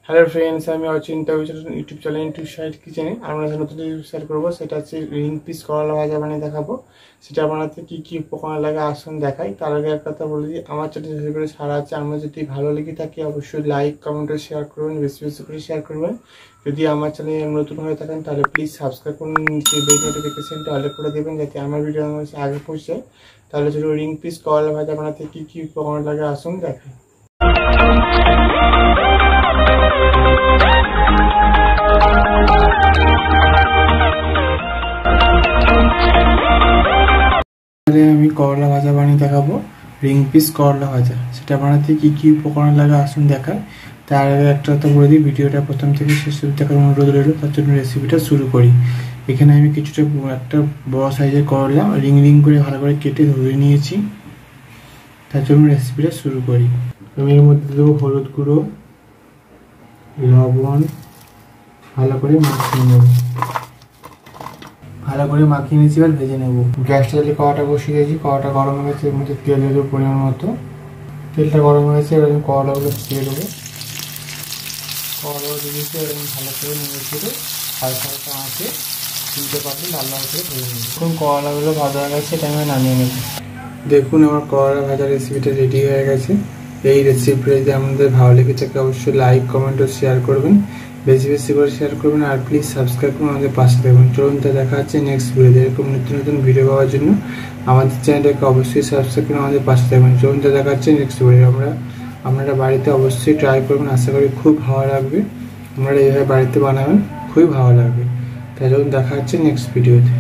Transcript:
Hello friends, আমি Achanta YouTube channel into side কিচেনে আমরা নতুন শেয়ার করবো। সেটা হচ্ছে রিং পিস করলা ভাজা বানিয়ে দেখাবো। সেটা বানাতে কী কী উপকরণ লাগে আসুন দেখাই। তার আগে এক কথা বলে দিই, আমার চ্যানেল করে ছাড়া আছে। আমরা যদি ভালো লেগে থাকি অবশ্যই লাইক কমেন্ট শেয়ার করবেন, বেশি বেশি করে শেয়ার করবেন। যদি আমার চ্যানেল নতুন হয়ে থাকেন তাহলে প্লিজ সাবস্ক্রাইব করুন, নিচে বেল নোটিফিকেশনটা অল করে দেবেন যাতে আমার ভিডিও আমার কাছে আগে পৌঁছে। তাহলে চলো রিং পিস করলা ভাজা বানাতে কী কী উপকরণ লাগে আসুন দেখাই। আমি করলা ভাজা বানিয়ে দেখাবো। রিং পিস করলা ভাজা, সেটা বানাতে কি কি উপকরণ লাগে আসুন দেখায়। তার আগে একটা কথা বলে দিই, ভিডিওটা প্রথম থেকে শেষ অবধি দেখার অনুরোধ রইল। তার জন্য রেসিপিটা শুরু করি। এখানে আমি কিছুটা একটা বড় সাইজের করলা রিং রিং করে ভালো করে কেটে ধুয়ে নিয়েছি। তার জন্য রেসিপিটা শুরু করি। আমি এর মধ্যে দেবো হলুদ গুঁড়ো, লবণ, ভালো করে মাখিয়ে নেব। ভালো করে মাখিয়ে নিয়েছি, এবার ভেজে নেব। গ্যাসটা যদি কড়াটা বসিয়ে দিয়েছি, কড়াটা গরম হয়ে গেছে, এর মধ্যে তেল দিয়ে দেবো পরিমাণ মতো। তেলটা গরম হয়ে গেছে, এবার আমি করলাগুলো দিয়ে দেবো। করলাগুলো দিয়ে দিয়েছি, এবার আমি ভালো করে নেড়ে চেড়ে হালকা হালকা আঁচে 3-5 লাল লাল করে ভেজে নেব। এখন করলাগুলো ভাজা হয়ে গেছে, এটা আমি নামিয়ে নেব। দেখুন আমার করলা ভাজা রেসিপিটা রেডি হয়ে গেছে। এই রেসিপিটা যদি আপনাদের ভালো লেগে থাকে অবশ্যই লাইক কমেন্ট ও শেয়ার করবেন, বেশি বেশি করে শেয়ার করবেন। আর প্লিজ সাবস্ক্রাইব করুন, আমাদের পাশে থাকবেন। চলুন তা দেখা হচ্ছে নেক্সট ভিডিওতে। এরকম নতুন নতুন ভিডিও পাওয়ার জন্য আমাদের চ্যানেলটাকে অবশ্যই সাবস্ক্রাইব করুন, আমাদের পাশে থাকবেন। চলুন তা দেখা হচ্ছে নেক্সট ভিডিও। আপনারা বাড়িতে অবশ্যই ট্রাই করবেন, আশা করি খুব ভালো লাগবে। আপনারা এইভাবে বাড়িতে বানাবেন, খুবই ভালো লাগবে। তাই চলুন দেখা হচ্ছে নেক্সট ভিডিওতে।